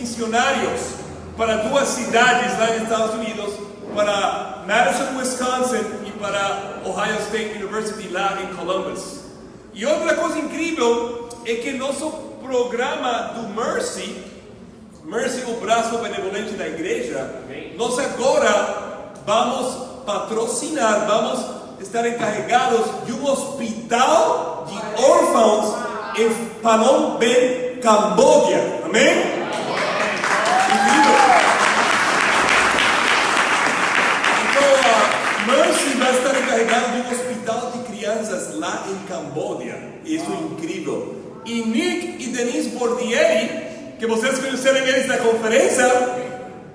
missionários para 2 cidades lá nos Estados Unidos, para Madison, Wisconsin e para Ohio State University lá em Columbus. E outra coisa incrível é que nosso programa do Mercy, o braço benevolente da igreja, nós agora vamos patrocinar, vamos estar encarregados de um hospital de órfãos em Phnom Penh, Camboja. Amém? Incrível. Então, Mercy vai estar encarregado de um hospital de crianças lá em Camboja. Isso é incrível. E Nick e Denise Bordieri, que vocês conheceram eles na conferência,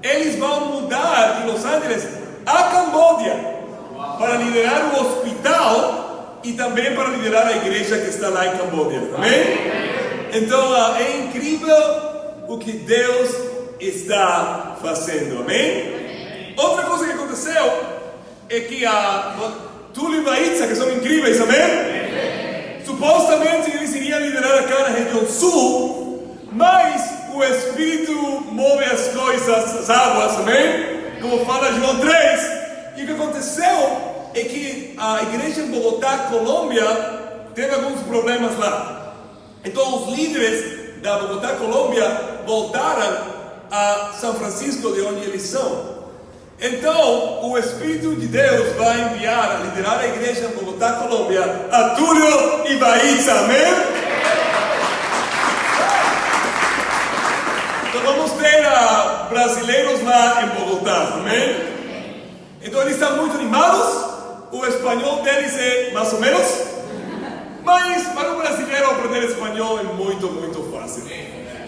eles vão mudar de Los Angeles a Camboja para liderar o hospital e também para liderar a igreja que está lá em Camboja. Amém? Então é incrível o que Deus está fazendo. Amém? Outra coisa que aconteceu é que Túlio e Baitza, que são incríveis, amém? Supostamente eles iriam liderar aquela região sul, mas o Espírito move as coisas, as águas, amém? Como fala João 3. E o que aconteceu é que a igreja em Bogotá, Colômbia, teve alguns problemas lá. Então os líderes da Bogotá, Colômbia, voltaram a São Francisco, de onde eles são. Então o Espírito de Deus vai enviar a liderar a igreja em Bogotá, Colômbia, a Túlio e Baitza, amém? Então vamos ter brasileiros lá em Bogotá, amém? Então eles estão muito animados. O espanhol deles é mais ou menos, mas para o brasileiro aprender espanhol é muito, muito fácil.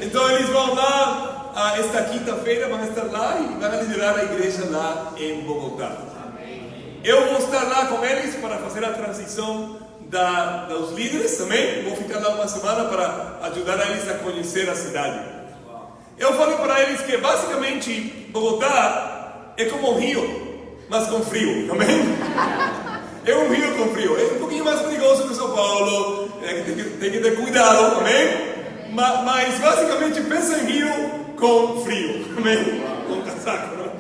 Então eles vão lá, esta quinta-feira vão estar lá e vão liderar a igreja lá em Bogotá. Eu vou estar lá com eles para fazer a transição dos líderes também. Vou ficar lá uma semana para ajudar eles a conhecer a cidade. Eu falei para eles que basicamente Bogotá é como um rio, mas com frio, amém? É um rio com frio, é um pouquinho mais perigoso que São Paulo, tem que ter cuidado, amém? Mas basicamente pensa em rio com frio, amém? Com casaco, não?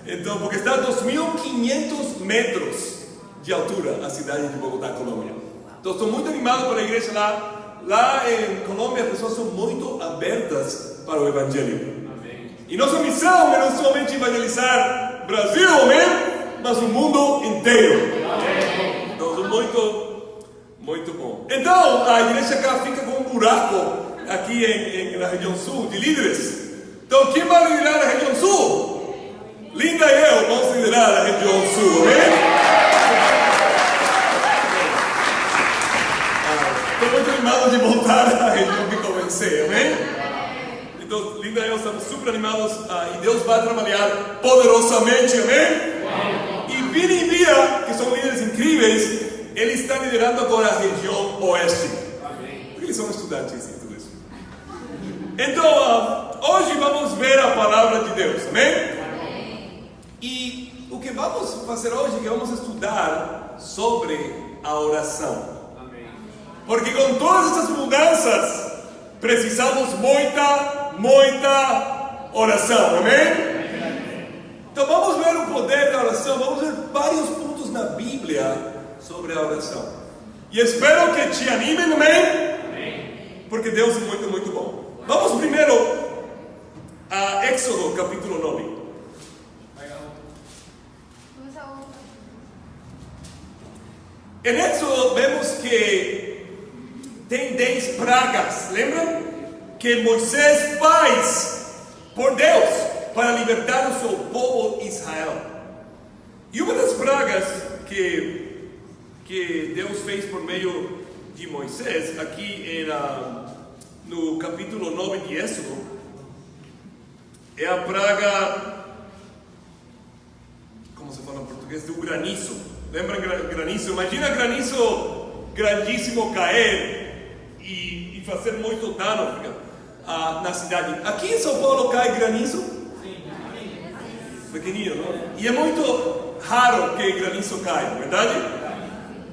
Então, porque está a 2.500 metros de altura a cidade de Bogotá, Colômbia. Então estou muito animado para a igreja lá. Lá em Colômbia as pessoas são muito abertas para o Evangelho. Amém. E nossa missão é não somente evangelizar Brasil, amém? Mas o mundo inteiro. Amém. Então, muito bom. Então, a igreja cá fica com um buraco aqui na região sul de líderes. Então, quem vai liderar a região sul? Linda e eu vamos liderar a região sul, amém? Estou muito animado de voltar à região que comecei, amém? Então, Linda e eu estamos super animados e Deus vai trabalhar poderosamente, amém? E Vini e Bia, que são líderes incríveis, eles estão liderando agora a região oeste. Porque eles são estudantes e tudo isso. Então, hoje vamos ver a palavra de Deus, amém? E o que vamos fazer hoje é que vamos estudar sobre a oração. Porque com todas essas mudanças, precisamos muita oração, amém? Então vamos ver o poder da oração, vamos ver vários pontos na Bíblia sobre a oração. E espero que te animem, amém? Porque Deus é muito, muito bom. Vamos primeiro a Éxodo, capítulo 9. Em Éxodo vemos que tem 10 pragas, lembram? Que Moisés faz por Deus para libertar o seu povo Israel. E uma das pragas que Deus fez por meio de Moisés, aqui no capítulo 9 de Éxodo, é a praga, como se fala em português, do granizo. Lembra granizo? Imagina granizo grandíssimo cair e fazer muito dano na cidade. Aqui em São Paulo cai granizo? Sim. Pequenino, não? E é muito raro que granizo caia, não é verdade?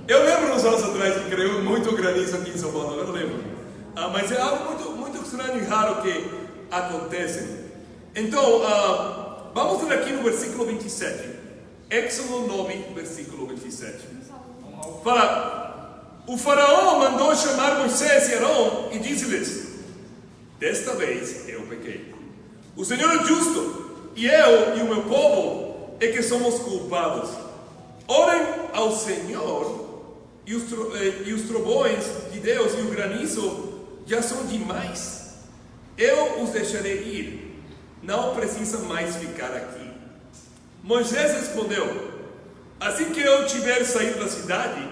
Eu lembro uns anos atrás que caiu muito granizo aqui em São Paulo, eu não lembro. Mas é algo muito, muito estranho e raro que acontece. Então, vamos ler aqui no versículo 27. Êxodo 9, versículo 27. Fala: o faraó mandou chamar Moisés e Arão e disse-lhes: desta vez eu pequei. O Senhor é justo, e eu e o meu povo é que somos culpados. Orem ao Senhor, e os trovões de Deus e o granizo já são demais. Eu os deixarei ir, não precisam mais ficar aqui. Moisés respondeu: assim que eu tiver saído da cidade,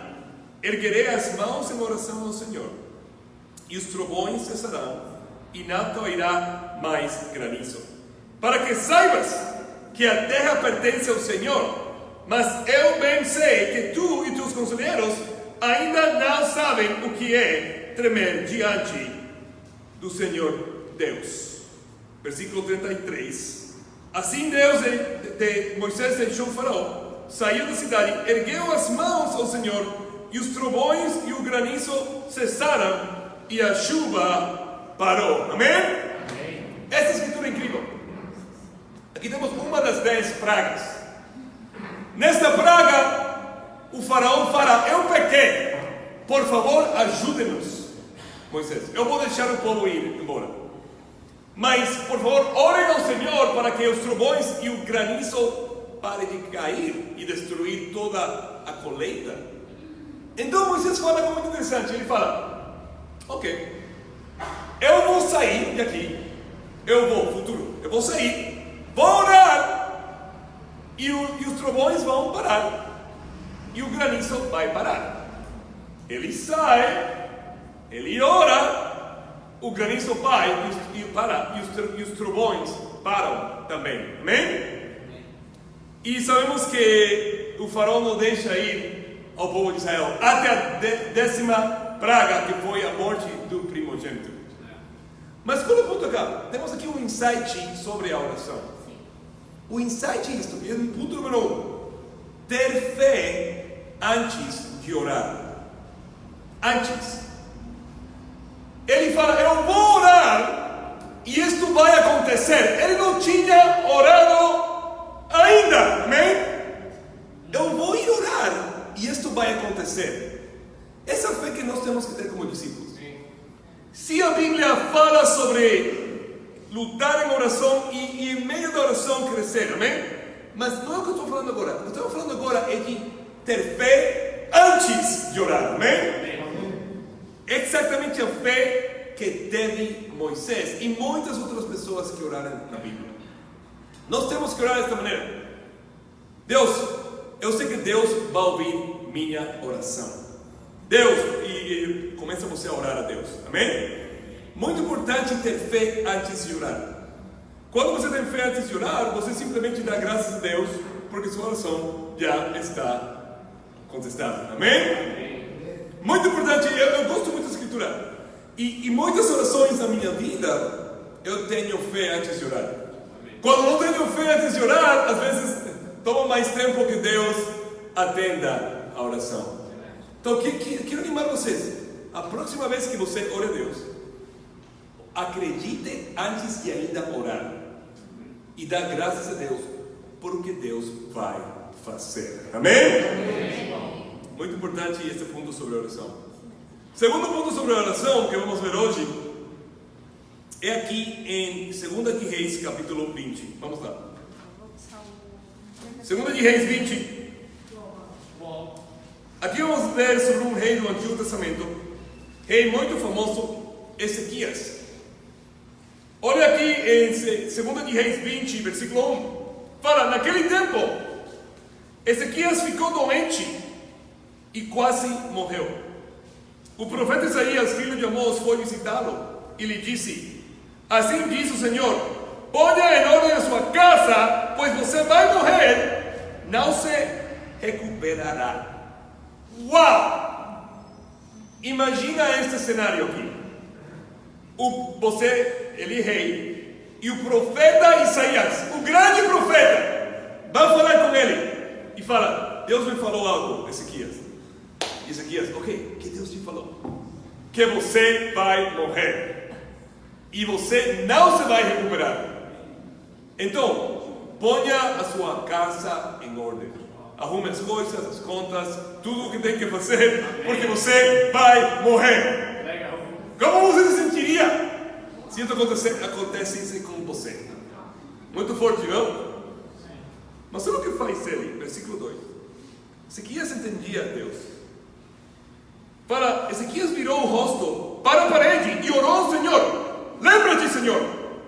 erguerei as mãos em oração ao Senhor, e os trovões cessarão, e não cairá mais granizo, para que saibas que a terra pertence ao Senhor. Mas eu bem sei que tu e teus conselheiros ainda não sabem o que é tremer diante do Senhor Deus. Versículo 33. Assim Deus Moisés deixou o faraó, saiu da cidade, ergueu as mãos ao Senhor, e os trovões e o granizo cessaram, e a chuva parou. Amém? Amém. Essa escritura é incrível. Aqui temos uma das 10 pragas. Nesta praga, o faraó fala: eu pequei, por favor ajude-nos, Moisés, eu vou deixar o povo ir embora, mas por favor orem ao Senhor para que os trovões e o granizo parem de cair e destruir toda a colheita. Então Moisés fala algo muito interessante. Ele fala: ok, eu vou sair daqui, eu vou sair, vou orar, e os trovões vão parar, e o granizo vai parar. Ele sai, ele ora, o granizo vai e para, e os trovões param também. Amém? E sabemos que o faraó não deixa ir ao povo de Israel até a 10ª praga, que foi a morte do primogênito. Mas qual é o ponto acá? Temos aqui um insight sobre a oração. O insight é isto, é o ponto número 1. Ter fé antes de orar. Antes. Ele fala: eu vou orar e isto vai acontecer. Ele não tinha orado ainda. Amém? Eu vou ir orar e isto vai acontecer. Essa fé que nós temos que ter como discípulos. Se a Bíblia fala sobre lutar em oração e em meio da oração crescer, amém? Mas não é o que eu estou falando agora. O que eu estou falando agora é de ter fé antes de orar, amém? Exatamente a fé que teve Moisés e muitas outras pessoas que oraram na Bíblia. Nós temos que orar desta maneira: Deus, eu sei que Deus vai ouvir minha oração. Deus, e começa você a orar a Deus, amém? Muito importante ter fé antes de orar. Quando você tem fé antes de orar, você simplesmente dá graças a Deus, porque sua oração já está contestada. Amém? Muito importante. Eu gosto muito da escritura. E muitas orações na minha vida, eu tenho fé antes de orar. Quando não tenho fé antes de orar, às vezes toma mais tempo que Deus atenda a oração. Então, quero animar vocês. A próxima vez que você ore a Deus, acredite antes de ainda orar e dá graças a Deus por o que Deus vai fazer. Amém? Amém. Muito importante esse ponto sobre a oração. Segundo ponto sobre a oração que vamos ver hoje é aqui em 2 de Reis, capítulo 20. Vamos lá. 2 de Reis 20. Aqui vamos ver sobre um rei do Antigo Testamento, rei muito famoso, Ezequias. Olha aqui em 2 de Reis 20, versículo 1. Fala: naquele tempo, Ezequias ficou doente e quase morreu. O profeta Isaías, filho de Amós, foi visitá-lo e lhe disse: assim diz o Senhor, ponha em ordem a sua casa, pois você vai morrer, não se recuperará. Uau! Imagina este cenário aqui. Ele rei, e o profeta Isaías, o grande profeta, vai falar com ele e fala: Deus me falou algo, Ezequias. Ezequias, ok, que Deus te falou? Que você vai morrer e você não se vai recuperar. Então, ponha a sua casa em ordem. Arrume as coisas, as contas, tudo o que tem que fazer, porque você vai morrer. Como você se sentiria se isso acontecesse com você? Muito forte, não? Mas sabe o que faz ele? Versículo 2. Ezequias entendia Deus. Ezequias virou o rosto para a parede e orou ao Senhor. Lembra-te, Senhor,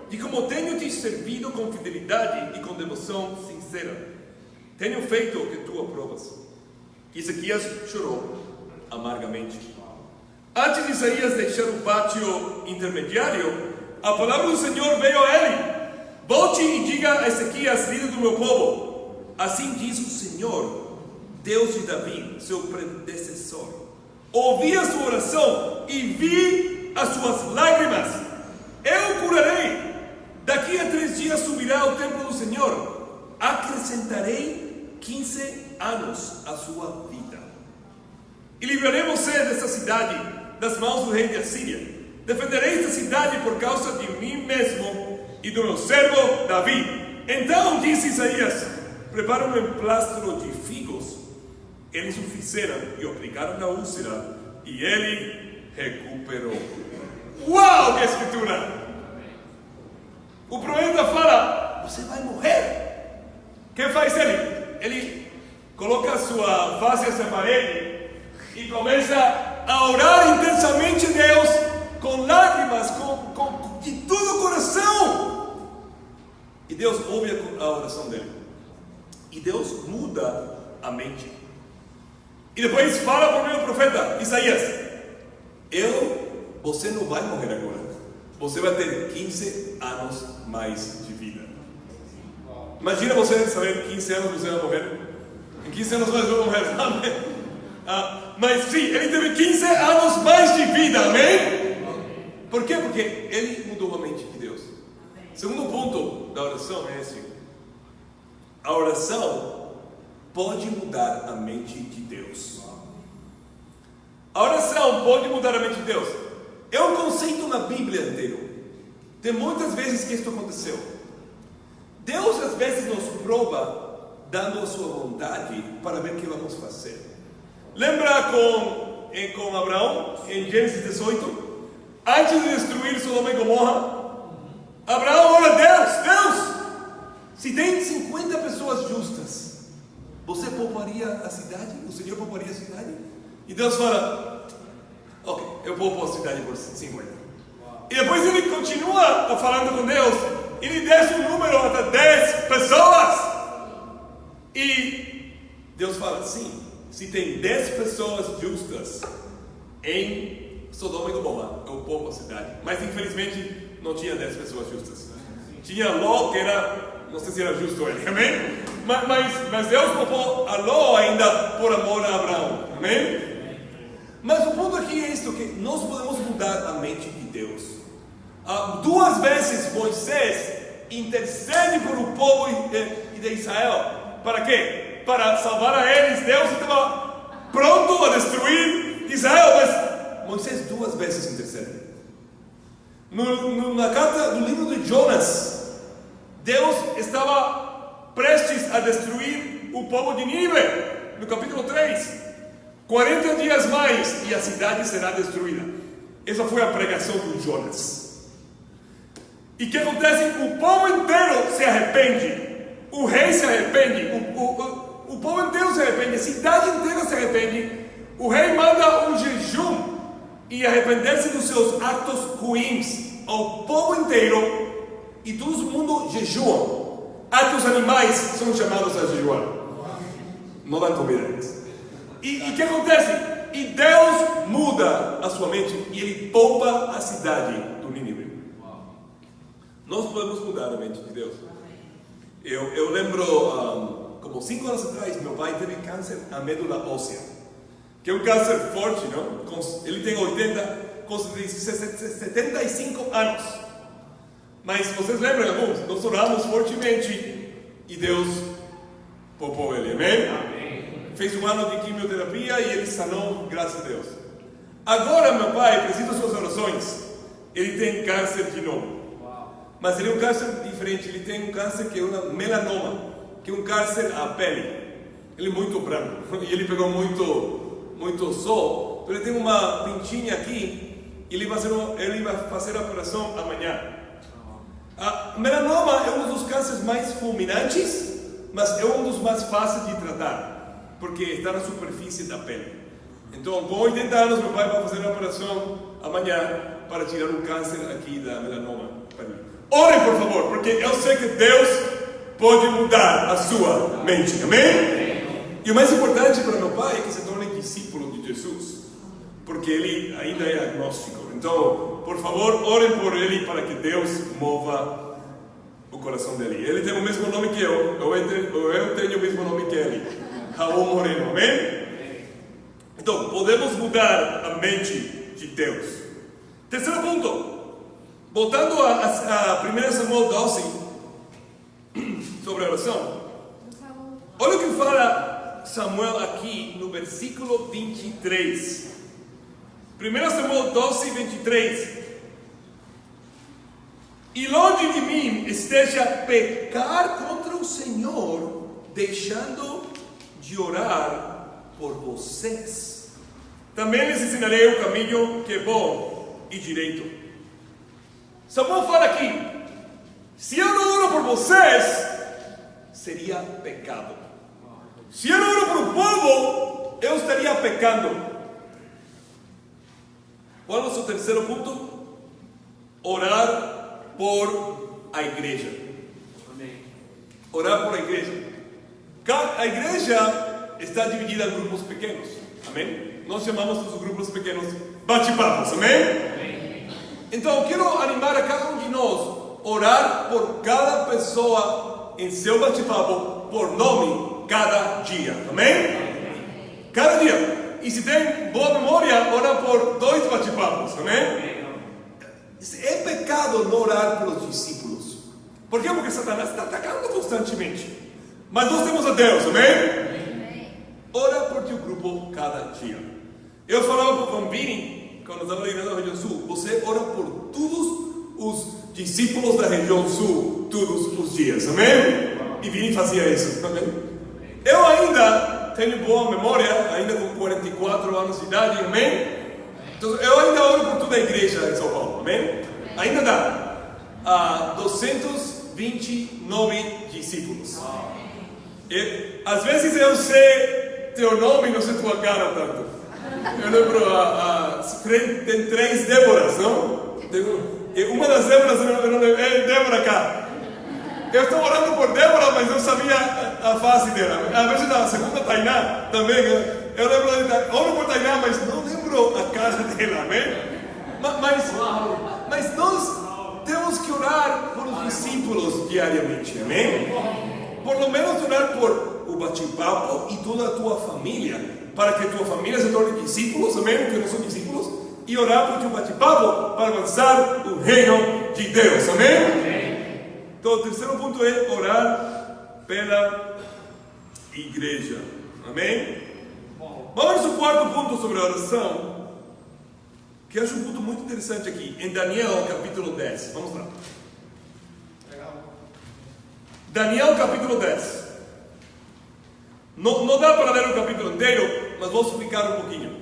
de como tenho te servido com fidelidade e com devoção sincera. Tenho feito o que tu aprovas. Ezequias chorou amargamente. Antes de Isaías deixar o pátio intermediário, a palavra do Senhor veio a ele. Volte e diga a Ezequias, líder do meu povo: assim diz o Senhor, Deus de Davi, seu predecessor. Ouvi a sua oração e vi as suas lágrimas. Eu curarei. Daqui a 3 dias subirá ao templo do Senhor. Acrescentarei 15 anos à sua vida. E livrarei você dessa cidade das mãos do rei de Assíria. Defenderei esta cidade por causa de mim mesmo e do meu servo Davi. Então disse Isaías: prepara um emplastro de figos. Eles o fizeram e o aplicaram na úlcera, e ele recuperou. Uau, que escritura! O profeta fala: você vai morrer. O que faz ele? Ele coloca a sua face nessa parede e começa a orar intensamente a Deus, com lágrimas, de todo o coração. E Deus ouve a oração dele. E Deus muda a mente. E depois fala para o meu profeta Isaías: você não vai morrer agora. Você vai ter 15 anos mais de vida. Imagina você saber que 15 anos você vai morrer. Em 15 anos mais eu vou morrer, amém? Mas sim, ele teve 15 anos mais de vida, amém? Por quê? Porque ele mudou a mente de Deus. Segundo ponto da oração é esse: a oração pode mudar a mente de Deus. A oração pode mudar a mente de Deus. É um conceito na Bíblia inteiro. Tem muitas vezes que isso aconteceu. Deus às vezes nos prova dando a sua vontade para ver o que vamos fazer. Lembra com Abraão em Gênesis 18? Antes de destruir Sodoma e Gomorra, Abraão ora a Deus, se tem 50 pessoas justas, você pouparia a cidade? O Senhor pouparia a cidade? E Deus fala: ok, eu poupo a cidade por 50. E depois ele continua falando com Deus. Ele desce um número até 10 pessoas. E Deus fala: sim, se tem 10 pessoas justas em Sodoma e Gomorra, eu poupo a cidade. Mas infelizmente não tinha 10 pessoas justas. Tinha Ló, que era, não sei se era justo ele, amém? Mas Deus poupou a Ló ainda por amor a Abraão, amém? Mas o ponto aqui é isto, que nós podemos mudar a mente de Deus. 2 vezes Moisés intercede por o povo de Israel. Para quê? Para salvar a eles. Deus estava pronto a destruir Israel, mas Moisés 2 vezes intercede. Na carta do livro de Jonas, Deus estava prestes a destruir o povo de Nínive, no capítulo 3. 40 dias mais e a cidade será destruída. Essa foi a pregação de Jonas. E o que acontece? O povo inteiro se arrepende. O rei se arrepende. O povo inteiro se arrepende. A cidade inteira se arrepende. O rei manda um jejum e arrepender-se dos seus atos ruins ao povo inteiro. E todo mundo jejua. Atos animais são chamados a jejuar. Não dá comida a eles. E o que acontece? E Deus muda a sua mente e Ele poupa a cidade do Nínive. Nós podemos mudar a mente de Deus. Eu lembro, como 5 anos atrás, meu pai teve câncer na medula óssea, que é um câncer forte, não? Ele tem 75 anos. Mas vocês lembram, alguns? Nós oramos fortemente e Deus poupou ele, amém? Fez 1 ano de quimioterapia e ele sanou, graças a Deus. Agora meu pai precisa das suas orações. Ele tem câncer de novo. mas ele é um câncer diferente. Ele tem um câncer que é um melanoma, que é um câncer à pele. Ele é muito branco e ele pegou muito sol. Então ele tem uma pintinha aqui e ele vai fazer a operação amanhã. A melanoma é um dos cânceres mais fulminantes, mas é um dos mais fáceis de tratar, porque está na superfície da pele. Então, com 80 anos, meu pai vai fazer a operação amanhã para tirar um câncer aqui da melanoma. Orem, por favor, porque eu sei que Deus pode mudar a sua mente. Amém? E o mais importante para meu pai é que se torne discípulo de Jesus, porque ele ainda é agnóstico. Então, por favor, orem por ele para que Deus mova o coração dele. Ele tem o mesmo nome que eu tenho o mesmo nome que ele, Raul Moreno. Amém? Então, podemos mudar a mente de Deus. Terceiro ponto, voltando a 1 Samuel 12, sobre a oração. Olha o que fala Samuel aqui no versículo 23. 1 Samuel 12, 23. E longe de mim esteja pecar contra o Senhor, deixando de orar por vocês. Também lhes ensinarei o caminho que é bom e direito. Samuel fala aqui: se eu não oro por vocês, seria pecado. Se eu não oro por o povo, eu estaria pecando. Qual é o seu terceiro ponto? Orar por a igreja. Orar por a igreja. A igreja está dividida em grupos pequenos. Amém? Nós chamamos os grupos pequenos bate-papos. Amém? Então eu quero animar a cada um de nós orar por cada pessoa em seu bate-papo por nome cada dia. Amém? Cada dia. E se tem boa memória, ora por 2 bate-papos. Amém? É pecado não orar pelos discípulos. Por quê? Porque Satanás está atacando constantemente. Mas nós temos a Deus. Amém? Ora por teu grupo cada dia. Eu falava para o Vini, quando estava na igreja da região sul, você ora por todos os discípulos da região sul, todos os dias. Amém? E Vini fazia isso. Amém? Eu ainda tenho boa memória, ainda com 44 anos de idade. Amém? Então, eu ainda oro por toda a igreja em São Paulo. Amém? Ainda dá 229 discípulos. Às vezes eu sei teu nome e não sei tua cara tanto. Eu lembro, tem 3 Déboras, não? Uma das Déboras é Débora cá. Eu estou orando por Débora, mas não sabia a face dela. Às vezes a segunda Tainá também. Eu lembro, oro por Tainá, mas não lembro a cara dela, amém? Mas nós temos que orar por os discípulos diariamente, amém? Por lo menos orar por o bate-papo e toda a tua família, para que tua família se torne discípulos, amém? Que não são discípulos, e orar por teu bate-papo para avançar o reino de Deus, amém? Então, o terceiro ponto é orar pela igreja, amém? Vamos ao quarto ponto sobre a oração, que eu acho um ponto muito interessante aqui, em Daniel capítulo 10. Vamos lá. Daniel capítulo 10. Não dá para ler o capítulo inteiro, mas vou explicar um pouquinho.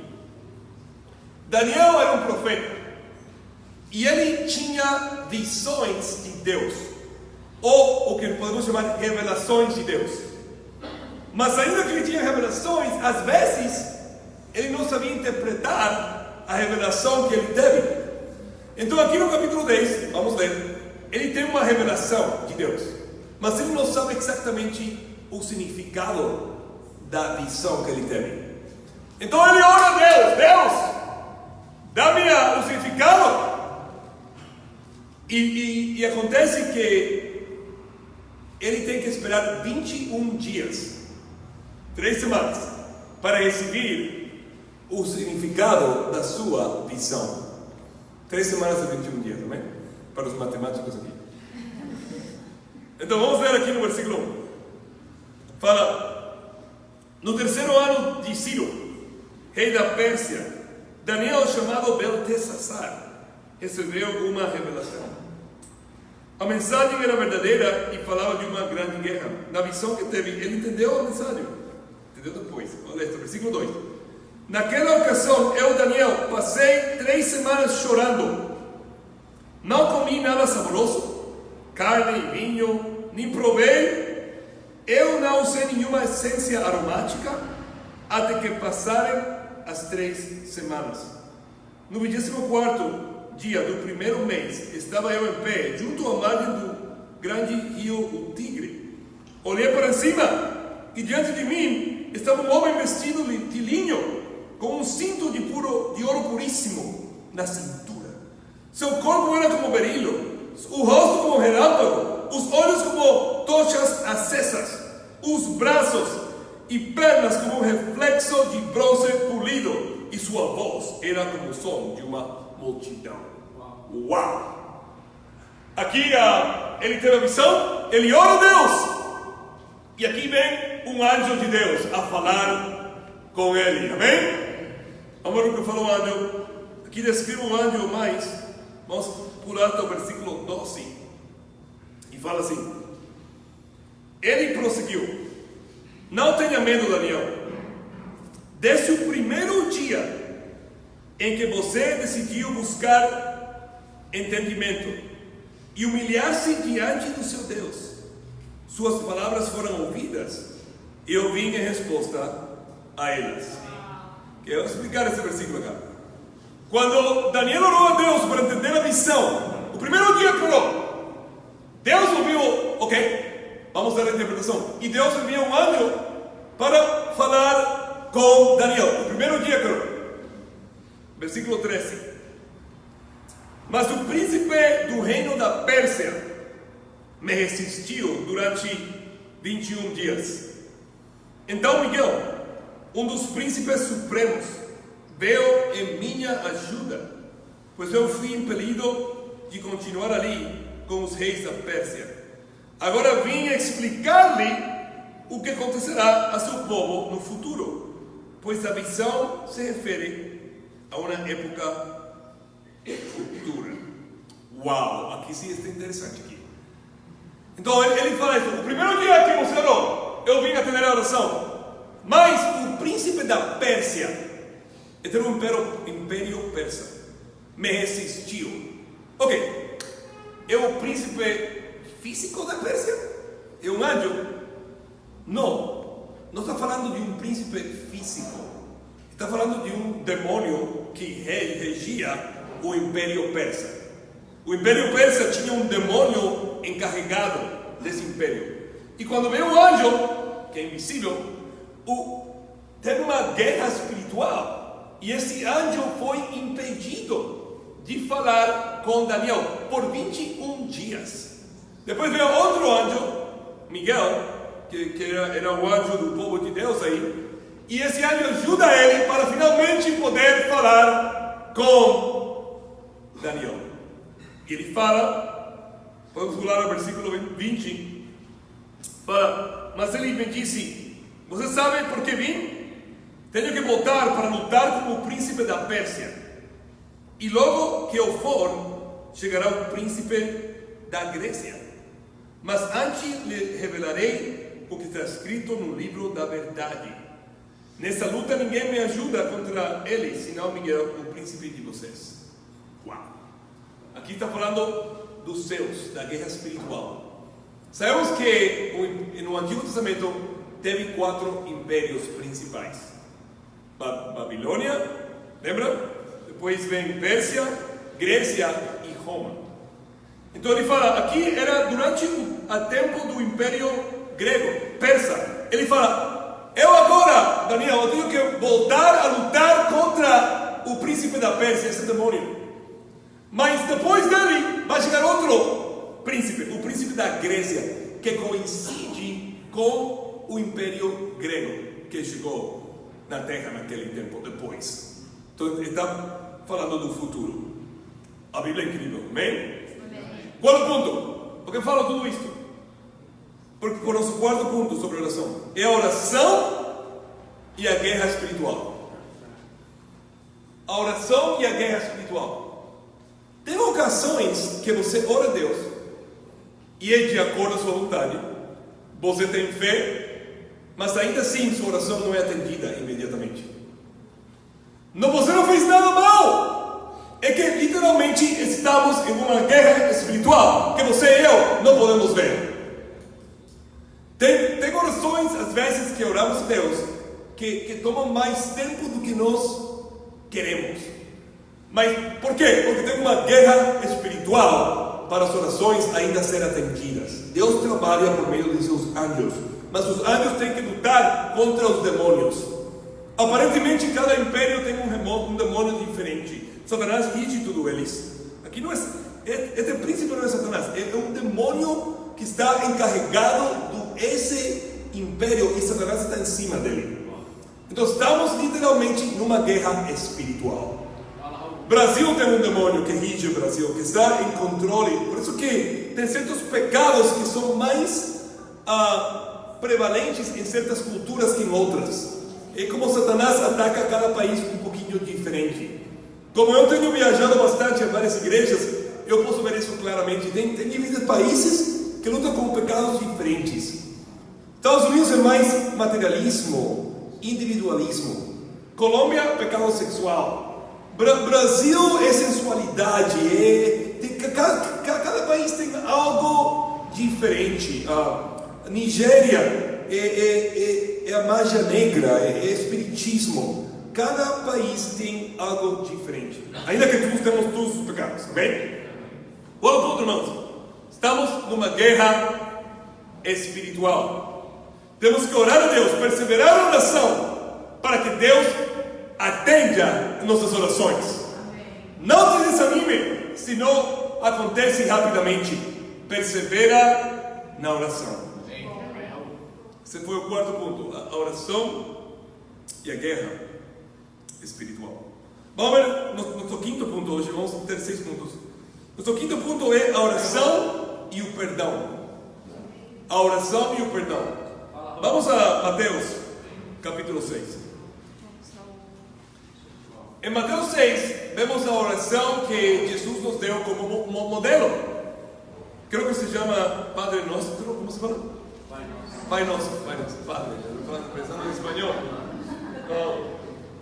Daniel era um profeta e ele tinha visões de Deus, ou o que podemos chamar de revelações de Deus. Mas ainda que ele tinha revelações, às vezes ele não sabia interpretar a revelação que ele teve. Então aqui no capítulo 10, vamos ler, ele tem uma revelação de Deus, mas ele não sabe exatamente o significado da visão que ele teve. Então ele ora a Deus: Deus, dá-me o significado. E acontece que ele tem que esperar 21 dias, 3 semanas, para receber o significado da sua visão. 3 semanas e 21 dias, também? Para os matemáticos aqui. Então vamos ver aqui no versículo 1. Fala: no terceiro ano de Ciro, rei da Pérsia, Daniel, chamado Beltesazar, recebeu uma revelação. A mensagem era verdadeira e falava de uma grande guerra. Na visão que teve, ele entendeu a mensagem. Entendeu depois. Olha isso, versículo 2. Naquela ocasião, eu, Daniel, passei 3 semanas chorando. Não comi nada saboroso, carne e vinho, nem provei. Eu não usei nenhuma essência aromática, até que passarem as 3 semanas. No 24º dia do primeiro mês, estava eu em pé, junto à margem do grande rio o Tigre. Olhei para cima, e diante de mim estava um homem vestido de linho, com um cinto de ouro puríssimo na cintura. Seu corpo era como berilo, o rosto como relâmpago, os olhos como tochas acesas, os braços e pernas como um reflexo de bronze polido, e sua voz era como o som de uma multidão. Uau! Aqui ele teve a visão, ele ora a Deus, e aqui vem um anjo de Deus a falar com ele, amém? Vamos ver o que falou o anjo. Aqui descreve um anjo mais. Vamos pular até o versículo 12 e fala assim: ele prosseguiu: não tenha medo, Daniel. Desde o primeiro dia em que você decidiu buscar entendimento e humilhar-se diante do seu Deus, suas palavras foram ouvidas e eu vim em resposta a elas. Quero explicar esse versículo aqui. Quando Daniel orou a Deus para entender a visão, o primeiro dia que orou, Deus ouviu, ok, vamos dar a interpretação, e Deus enviou um anjo para falar com Daniel. O primeiro dia que orou, versículo 13. Mas o príncipe do reino da Pérsia me resistiu durante 21 dias. Então Miguel, um dos príncipes supremos, veio em minha ajuda, pois eu fui impelido de continuar ali com os reis da Pérsia. Agora vim explicar-lhe o que acontecerá a seu povo no futuro, pois a visão se refere a uma época futura. Uau, aqui sim está interessante aqui. Então ele fala isso: o primeiro dia que você orou, eu vim atender a oração, mas o príncipe da Pérsia, este era um império persa, me resistiu. Ok, é o príncipe físico da Pérsia? É um anjo? Não, não está falando de um príncipe físico, está falando de um demônio que regia o império persa. O império persa tinha um demônio encarregado desse império, e quando veio o anjo, que é invisível, teve uma guerra espiritual, e esse anjo foi impedido de falar com Daniel por 21 dias. Depois veio outro anjo, Miguel, que era o anjo do povo de Deus aí, e esse anjo ajuda ele para finalmente poder falar com Daniel. E ele fala, vamos pular ao versículo 20, fala: mas ele me disse: você sabe por que vim? Tenho que voltar para lutar como o príncipe da Pérsia, e logo que eu for, chegará o príncipe da Grécia. Mas antes lhe revelarei o que está escrito no livro da verdade. Nessa luta ninguém me ajuda contra ele, senão Miguel, o príncipe de vocês. Uau! Aqui está falando dos céus, da guerra espiritual. Sabemos que no Antigo Testamento teve 4 impérios principais: Babilônia, lembra? Depois vem Pérsia, Grécia e Roma. Então ele fala, aqui era durante o tempo do Império Grego, Persa. Ele fala: eu agora, Daniel, eu tenho que voltar a lutar contra o príncipe da Pérsia, esse demônio. Mas depois dele vai chegar outro príncipe, o príncipe da Grécia, que coincide com o Império Grego, que chegou na Terra naquele tempo depois. Então ele está falando do futuro. A Bíblia é incrível, amém? Qual é o ponto? Por que falo tudo isto? Porque o nosso quarto ponto sobre oração é a oração e a guerra espiritual. A oração e a guerra espiritual. Tem ocasiões que você ora a Deus e é de acordo com a sua vontade, você tem fé, mas ainda assim sua oração não é atendida imediatamente. Não, você não fez nada mal. É que literalmente estamos em uma guerra espiritual que você e eu não podemos ver. Tem orações, às vezes, que oramos a Deus que tomam mais tempo do que nós queremos. Mas por quê? Porque tem uma guerra espiritual para as orações ainda serem atendidas. Deus trabalha por meio de seus anjos, mas os anjos têm que lutar contra os demônios. Aparentemente cada império tem um demônio diferente. Satanás rige tudo eles. Aqui não é, este príncipe não é Satanás, é um demônio que está encarregado desse império e Satanás está em cima dele. Então estamos literalmente numa guerra espiritual. Brasil tem um demônio que rige o Brasil, que está em controle. Por isso que tem certos pecados que são mais prevalentes em certas culturas que em outras. É como Satanás ataca cada país um pouquinho diferente. Como eu tenho viajado bastante em várias igrejas, eu posso ver isso claramente. Tem países que lutam com pecados diferentes. Estados Unidos é mais materialismo, individualismo. Colômbia, pecado sexual. Brasil é sensualidade. Cada país tem algo diferente. Nigéria é a magia negra, é espiritismo. Cada país tem algo diferente. Ainda que temos todos os pecados, amém? Outro ponto, irmãos. Estamos numa guerra espiritual. Temos que orar a Deus, perseverar na oração, para que Deus atenda nossas orações. Não se desanime se não acontece rapidamente. Persevera na oração. Esse foi o quarto ponto. A oração e a guerra espiritual. Vamos ver nosso quinto ponto hoje. Vamos ter 6 pontos. Nosso quinto ponto é a oração e o perdão. A oração e o perdão. Vamos a Mateus, capítulo 6. Em Mateus 6, vemos a oração que Jesus nos deu como modelo. Creo que se chama Padre Nosso. Como se fala? Pai Nosso. Padre. Pensando em espanhol.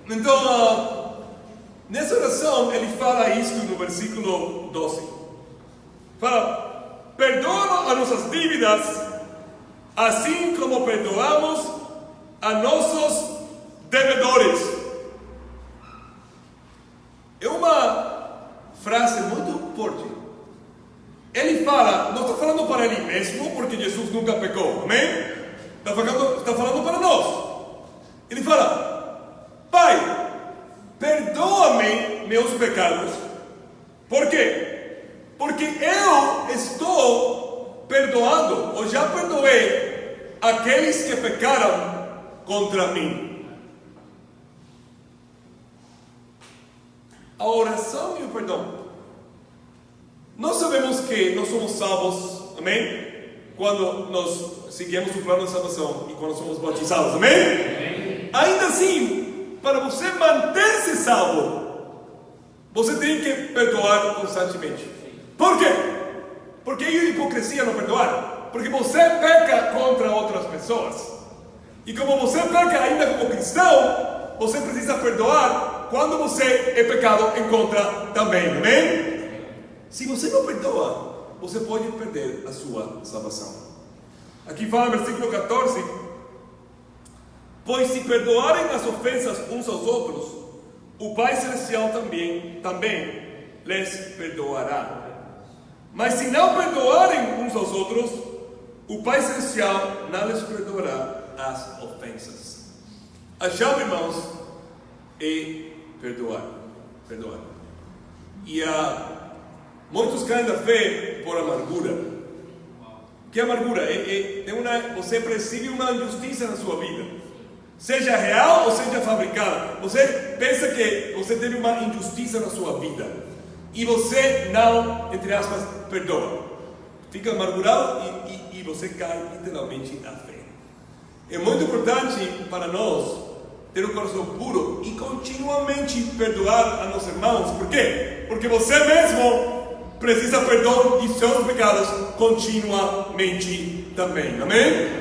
Então, nessa oração, ele fala isto no versículo 12. Fala: perdoa as nossas dívidas, assim como perdoamos a nossos devedores. É uma frase muito forte. Ele fala, não está falando para ele mesmo, porque Jesus nunca pecou, amém? Está falando para nós. Ele fala: Pai, perdoa-me meus pecados. Por quê? Porque eu estou perdoando, ou já perdoei, aqueles que pecaram contra mim. A oração e o perdão. Nós sabemos que nós somos salvos, amém? Quando nós seguimos o plano de salvação e quando somos batizados, amém? Amém. Ainda assim, para você manter-se salvo, você tem que perdoar constantemente. Por quê? Porque é hipocrisia não perdoar. Porque você peca contra outras pessoas. E como você peca ainda como cristão, você precisa perdoar quando você é pecado em contra também, amém? Se você não perdoa, você pode perder a sua salvação. Aqui fala no versículo 14: pois se perdoarem as ofensas uns aos outros, o Pai Celestial também lhes perdoará. Mas se não perdoarem uns aos outros, o Pai Celestial não lhes perdoará as ofensas. A chave, irmãos, é perdoar. E muitos caem da fé por amargura. Que amargura? Você percebe uma injustiça na sua vida, seja real ou seja fabricada. Você pensa que você teve uma injustiça na sua vida e você não, entre aspas, perdoa. Fica amargurado e você cai literalmente da fé. É muito importante para nós ter um coração puro e continuamente perdoar a nossos irmãos. Por quê? Porque você mesmo precisa perdão de seus pecados continuamente também. Amém?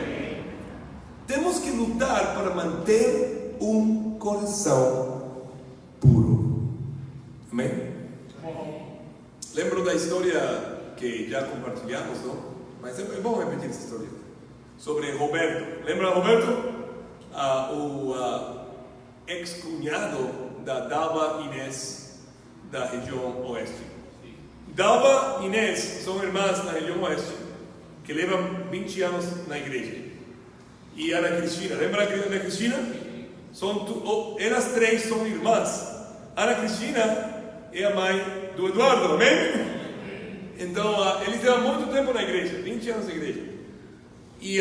Temos que lutar para manter um coração puro. Amém? Lembro da história que já compartilhamos, não? Mas é bom repetir essa história. Sobre Roberto. Lembra Roberto? O ex-cunhado da Dalva Inês da região oeste. Dalva e Inês são irmãs na região oeste que levam 20 anos na igreja. E Ana Cristina, lembra a Ana Cristina? Elas três são irmãs. Ana Cristina é a mãe do Eduardo, amém? Então eles levam muito tempo na igreja, 20 anos na igreja. E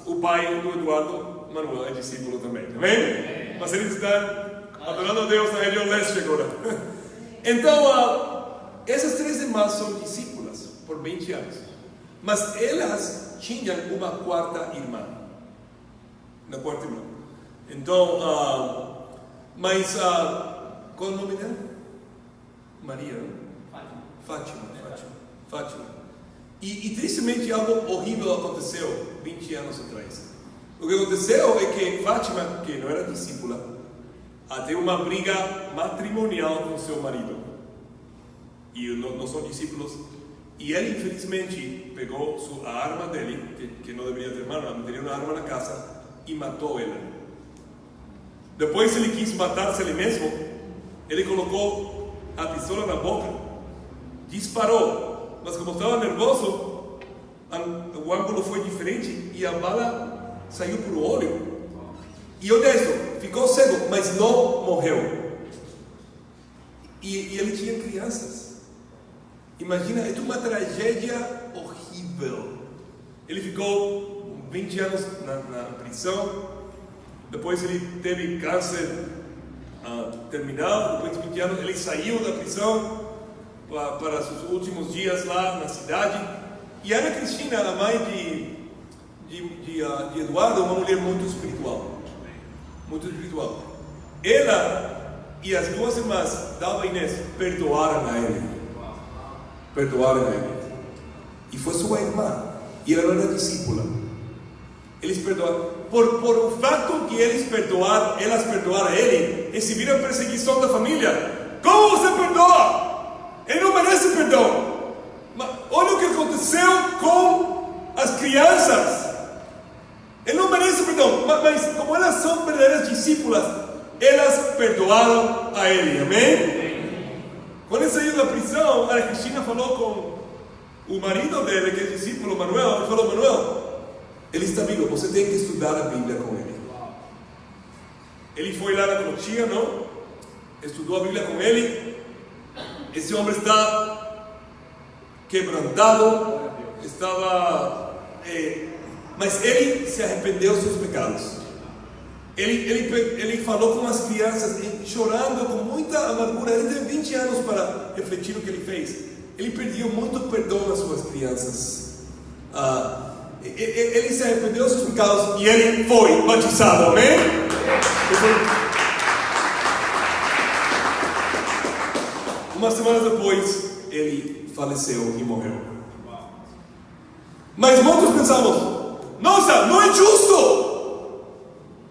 o pai do Eduardo, Manuel, é discípulo também, amém? Mas eles estão adorando a Deus na região leste agora. Então, essas três irmãs são discípulas por 20 anos. Mas elas tinham uma quarta irmã. Então, qual é o nome dela? Maria, Fátima. E tristemente algo horrível aconteceu 20 anos atrás. O que aconteceu é que Fátima, que não era discípula, teve uma briga matrimonial com seu marido. E não são discípulos. E ele, infelizmente, pegou a arma dele, que não deveria ter arma, não teria uma arma na casa, e matou ela. Depois ele quis matar-se ele mesmo. Ele colocou a pistola na boca, disparou, mas como estava nervoso, o ângulo foi diferente e a bala saiu por o olho. E o destro ficou cego, mas não morreu. E ele tinha crianças. Imagina, é uma tragédia horrível. Ele ficou 20 anos na prisão. Depois ele teve câncer terminal. Depois de 20 anos ele saiu da prisão para seus últimos dias lá na cidade. E Ana Cristina, a mãe de Eduardo, é uma mulher muito espiritual. Ela e as duas irmãs, Dalva e Inês, perdoaram a ele. E foi sua irmã. E ela não era discípula. Eles perdoaram. Por o fato que elas perdoaram ele, receberam perseguição da família. Como você perdoa? Ele não merece perdão. Mas olha o que aconteceu com as crianças. Ele não merece perdão. Mas como elas são verdadeiras discípulas, elas perdoaram a ele. Amém? Quando ele saiu da prisão, a Cristina falou com o marido dele, que é discípulo, Manuel. Ele falou: Manuel, ele está vivo, você tem que estudar a Bíblia com ele. Ele foi lá na Cotia, não? Estudou a Bíblia com ele. Esse homem está quebrantado, mas ele se arrependeu dos seus pecados. Ele falou com as crianças, chorando com muita amargura. Ele teve 20 anos para refletir o que ele fez. Ele pediu muito perdão às suas crianças. Ele se arrependeu dos seus pecados e ele foi batizado. Amém? Uma semana depois, ele faleceu e morreu. Mas muitos pensamos: nossa, não é justo!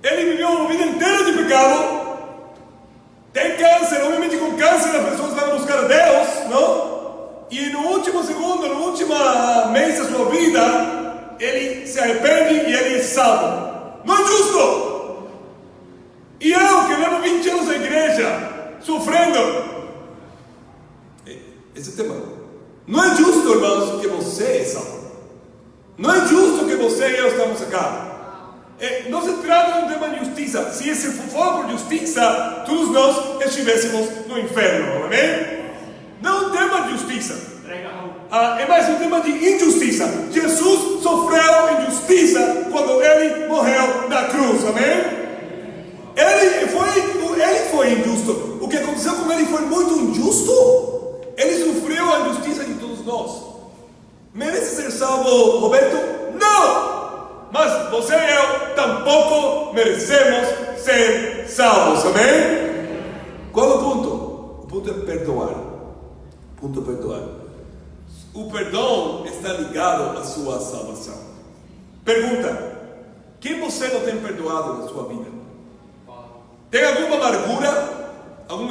Ele viveu uma vida inteira de pecado, tem câncer, obviamente com câncer as pessoas vão buscar a Deus, não? E no último segundo, no último mês da sua vida, ele se arrepende e ele é salvo. Não é justo! E eu que levo 20 anos na igreja, sofrendo. Esse tema. Não é justo, irmãos, que você é salvo. Não é justo que você e eu estamos aqui. Não se trata de um tema de justiça. Se esse for por justiça, todos nós estivéssemos no inferno, amém? Não é um tema de justiça. É mais um tema de injustiça. Jesus sofreu injustiça quando ele morreu na cruz, amém? Ele foi injusto. O que aconteceu com ele foi muito injusto. Ele sofreu a injustiça de todos nós. Merece ser salvo, Roberto? Não! Mas você e eu tampouco merecemos ser salvos, amém? Qual é o ponto? O ponto é perdoar. O perdão está ligado à sua salvação. Pergunta: quem você não tem perdoado na sua vida? Tem alguma amargura, algum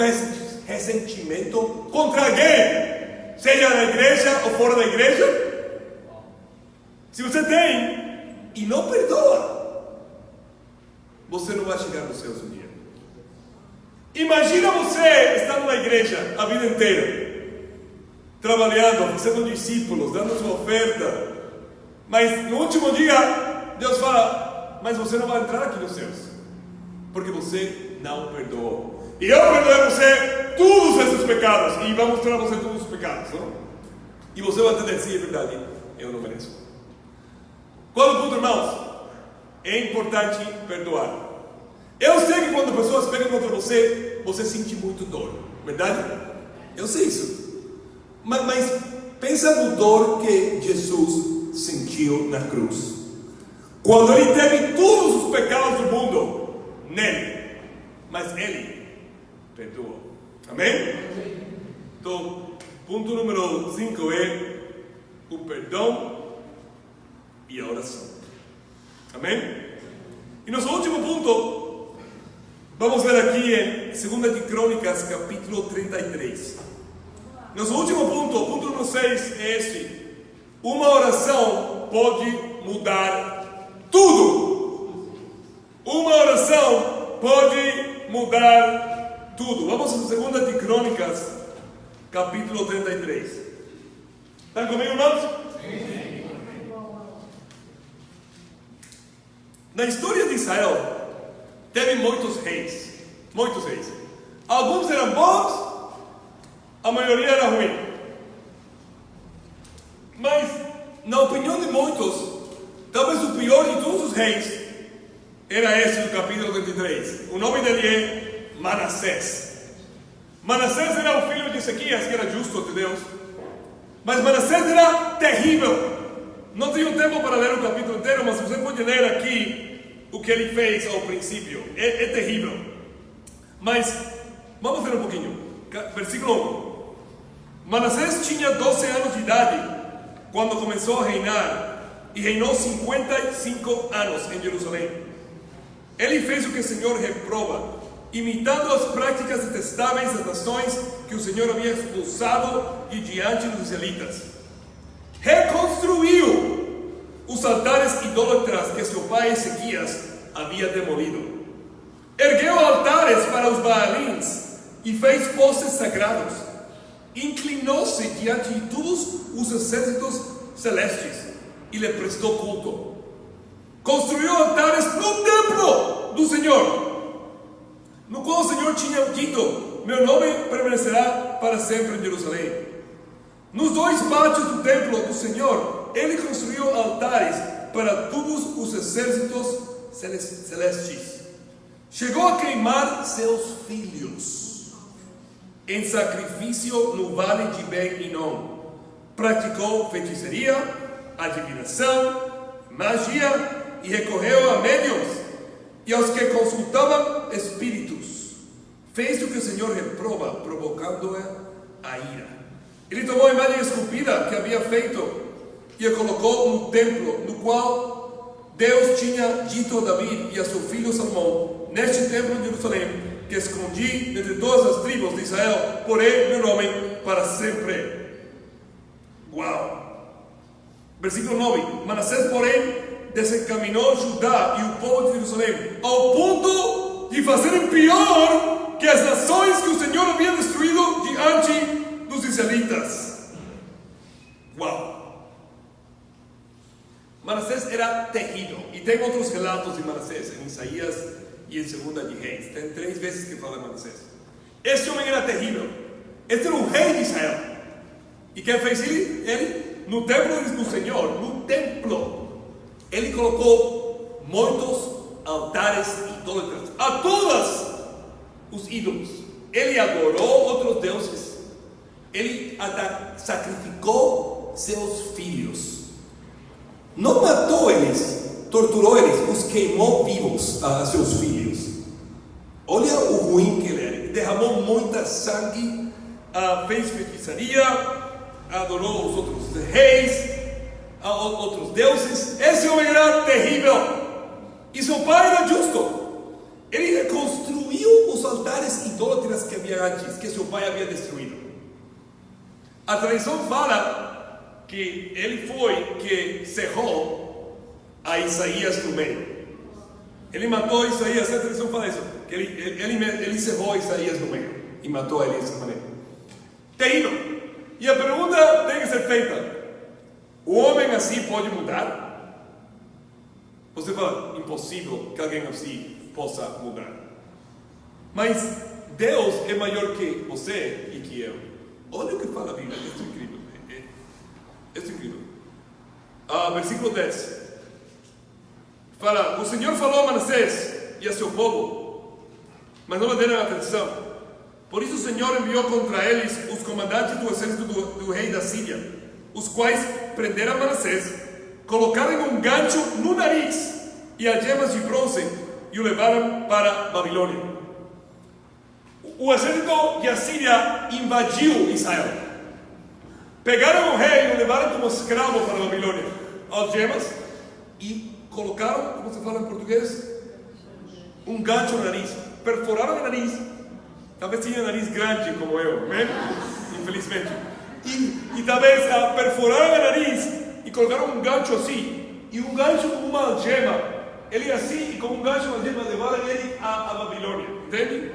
ressentimento contra alguém, seja na igreja ou fora da igreja? Se você tem e não perdoa, você não vai chegar no céu um dia. Imagina você estando na igreja a vida inteira, trabalhando, sendo discípulos, dando sua oferta, mas no último dia Deus fala: mas você não vai entrar aqui nos céus, porque você não perdoou. E eu perdoei você todos esses pecados, e vai mostrar a você todos os pecados, não? E você vai entender: sim, é verdade, eu não mereço. Qual é o ponto, irmãos? É importante perdoar. Eu sei que quando pessoas pegam contra você, você sente muito dor, verdade? Eu sei isso. Mas pensa no dor que Jesus sentiu na cruz, quando Ele teve todos os pecados do mundo nele, mas Ele perdoou. Amém? Então, ponto número 5 é o perdão e a oração. Amém? E nosso último ponto, vamos ver aqui em 2 de Crônicas, capítulo 33. Nosso último ponto, ponto número 6, é este: uma oração pode mudar tudo. Uma oração pode mudar tudo. Vamos a 2 de Crônicas, capítulo 33. Estão comigo, irmãos? Sim. Na história de Israel, teve muitos reis. Muitos reis. Alguns eram bons, a maioria era ruim. Mas, na opinião de muitos, talvez o pior de todos os reis era esse do capítulo 33. O nome dele é Manassés. Manassés era o filho de Ezequias, que era justo de Deus. Mas Manassés era terrível. Não tenho tempo para ler o capítulo inteiro, mas você pode ler aqui o que ele fez ao princípio. É terrível. Mas, vamos ver um pouquinho. Versículo 1. Manassés tinha 12 anos de idade quando começou a reinar, e reinou 55 anos em Jerusalém. Ele fez o que o Senhor reprova, imitando as práticas detestáveis das nações que o Senhor havia expulsado de diante dos israelitas. Reconstruiu os altares idólatras que seu pai Ezequias havia demolido. Ergueu altares para os Baalins e fez postes sagrados. Inclinou-se diante de todos os exércitos celestes e lhe prestou culto. Construiu altares no templo do Senhor, no qual o Senhor tinha dito: meu nome permanecerá para sempre em Jerusalém. Nos dois pátios do templo do Senhor, ele construiu altares para todos os exércitos celestes. Chegou a queimar seus filhos em sacrifício no vale de Ben-Hinom. Praticou feitiçaria, adivinação, magia e recorreu a médiuns e aos que consultavam espíritos. Fez o que o Senhor reprova, provocando-a a ira. Ele tomou a imagem esculpida que havia feito e a colocou no templo, no qual Deus tinha dito a Davi e a seu filho Salomão: neste templo de Jerusalém, que escondi entre todas as tribos de Israel, porém meu nome para sempre. Uau! Versículo 9. Manassés, porém, desencaminhou Judá e o povo de Jerusalém ao ponto de fazerem pior que as nações que o Senhor havia destruído diante dos israelitas. Uau! Manassés era terrível. E tem outros relatos de Manassés em Isaías e em 2 de Reis. Tem 3 vezes que fala Manassés. Esse homem era terrível. Este era o rei de Israel. E quem fez ele? No templo do Senhor, no templo, ele colocou muitos altares idólatras a todos os ídolos. Ele adorou outros deuses. Ele sacrificou seus filhos. Não matou eles, torturou eles, os queimou vivos a seus filhos. Olha o ruim que ele era. Derramou muita sangue, fez feitiçaria, adorou os outros reis, a outros deuses. Esse homem era terrível. E seu pai era justo. Ele reconstruiu os altares idólatras que havia antes, que seu pai havia destruído. A tradição fala que ele foi que cerrou a Isaías no meio. Ele matou Isaías, a tradição fala isso, que ele cerrou Isaías no meio e matou ele dessa maneira. Terrível. E a pergunta tem que ser feita: o homem assim pode mudar? Você fala, impossível que alguém assim possa mudar. Mas Deus é maior que você e que eu. Olha o que fala a Bíblia, isso é incrível. Isso é incrível. Versículo 10. Fala, o Senhor falou a Manassés e a seu povo, mas não lhe deram atenção. Por isso o Senhor enviou contra eles os comandantes do exército do rei da Síria, os quais prenderam Manassés, colocaram um gancho no nariz e algemas de bronze e o levaram para Babilônia. O exército de Assíria invadiu Israel. Pegaram o rei e o levaram como escravo para Babilônia. Algemas e colocaram, como se fala em português? Um gancho no nariz. Perfuraram o nariz. Talvez tinha um nariz grande como eu, amém? Infelizmente. E talvez perfuraram o nariz e colocaram um gancho assim. E um gancho com uma algema. Ele assim, e com um gancho, uma algema, levaram ele a Babilônia. Entende?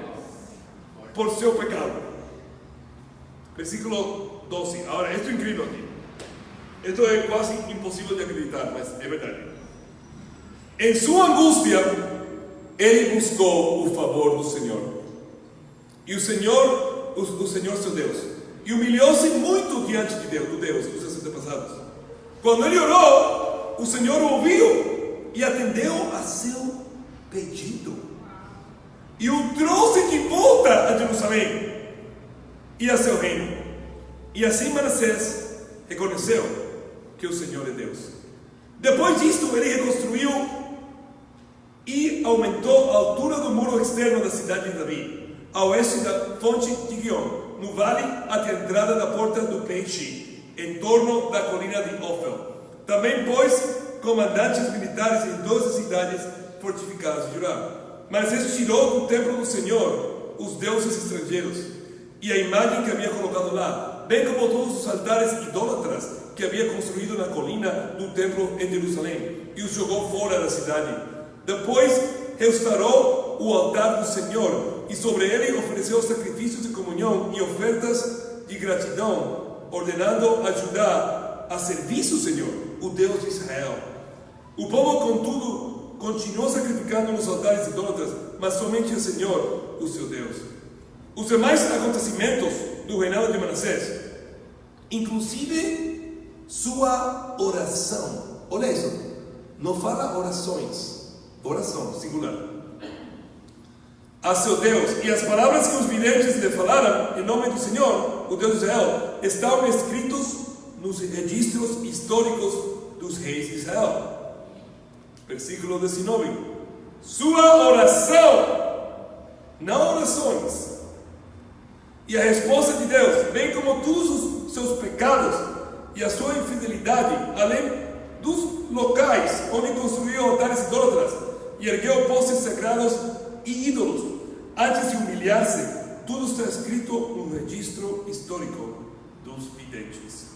Por seu pecado. Versículo 12. Agora, isto é incrível aqui. Isto é quase impossível de acreditar, mas é verdade. Em sua angústia, ele buscou o favor do Senhor. E o Senhor seu Deus, e humilhou-se muito diante de Deus, do Deus dos seus antepassados. Quando ele orou, o Senhor o ouviu e atendeu a seu pedido. E o trouxe de volta a Jerusalém e a seu reino. E assim Manassés reconheceu que o Senhor é Deus. Depois disto, ele reconstruiu e aumentou a altura do muro externo da cidade de Davi, a oeste da fonte de Guion, no vale até a entrada da porta do Peixe, em torno da colina de Ofel. Também pôs comandantes militares em todas as cidades fortificadas de Judá. Manassés tirou do templo do Senhor os deuses estrangeiros e a imagem que havia colocado lá, bem como todos os altares idólatras que havia construído na colina do templo em Jerusalém, e os jogou fora da cidade. Depois restaurou o altar do Senhor e sobre ele ofereceu sacrifícios de comunhão e ofertas de gratidão, ordenando a Judá a servir o Senhor, o Deus de Israel. O povo, contudo, continuou sacrificando nos altares idólatras, mas somente ao Senhor, o seu Deus. Os demais acontecimentos do reinado de Manassés, inclusive sua oração. Olha isso, não fala orações, oração singular. A seu Deus, e as palavras que os videntes lhe falaram em nome do Senhor, o Deus de Israel, estão escritos nos registros históricos dos reis de Israel. Versículo 19. Sua oração, não orações, e a resposta de Deus, bem como todos os seus pecados e a sua infidelidade, além dos locais onde construiu altares idólatras e ergueu postes sagrados e ídolos, antes de humilhar-se, tudo está escrito no registro histórico dos videntes.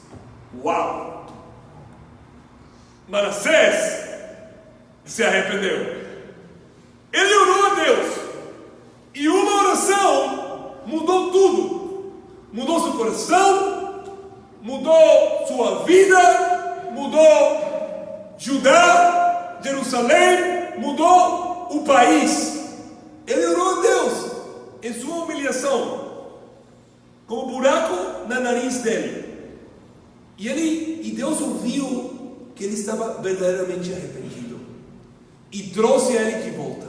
Uau! Manassés se arrependeu. Ele orou a Deus. E uma oração mudou tudo. Mudou seu coração, mudou sua vida, mudou Judá, Jerusalém, mudou o país. Ele orou a Deus em sua humilhação, com um buraco na nariz dele. E Deus ouviu que ele estava verdadeiramente arrependido. E trouxe ele de volta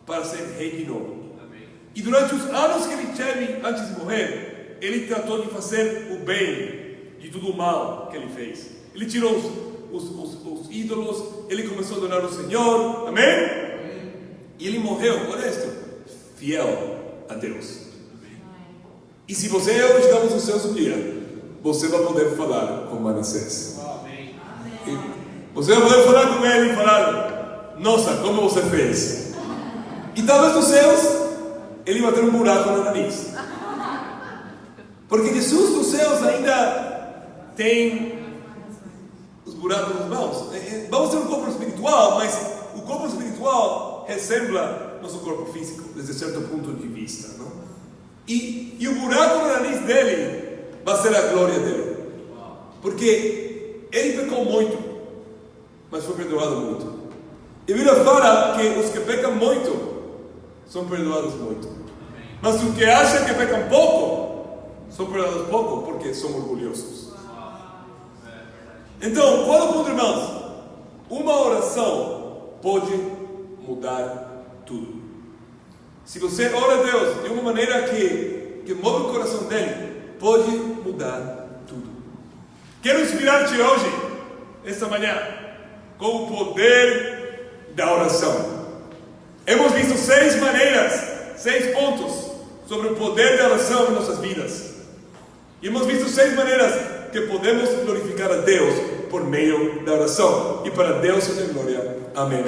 para ser rei de novo. E durante os anos que ele teve antes de morrer, ele tratou de fazer o bem de tudo o mal que ele fez. Ele tirou os ídolos, ele começou a adorar o Senhor, amém? E ele morreu, olha isto, fiel a Deus. E se você e eu chegamos ao céu um dia, você vai poder falar com Manassés. E você vai poder falar com ele e falar: nossa, como você fez? E talvez nos céus ele vai ter um buraco no nariz, porque Jesus nos céus ainda tem os buracos nas mãos. Vamos ter um corpo espiritual, mas o corpo espiritual ressembla nosso corpo físico, desde certo ponto de vista, não? E o buraco no nariz dele vai ser a glória dele, porque ele pecou muito, mas foi perdoado muito. E a Bíblia fala que os que pecam muito são perdoados muito, mas os que acham que pecam pouco são perdoados pouco, porque são orgulhosos. Então, qual é o ponto, irmãos? Uma oração pode mudar tudo. Se você ora a Deus de uma maneira que move o coração dele, pode mudar tudo. Quero inspirar-te hoje, esta manhã, com o poder da oração. Hemos visto 6 maneiras, 6 pontos sobre o poder da oração em nossas vidas. E hemos visto 6 maneiras que podemos glorificar a Deus por meio da oração. E para Deus seja glória. Amém.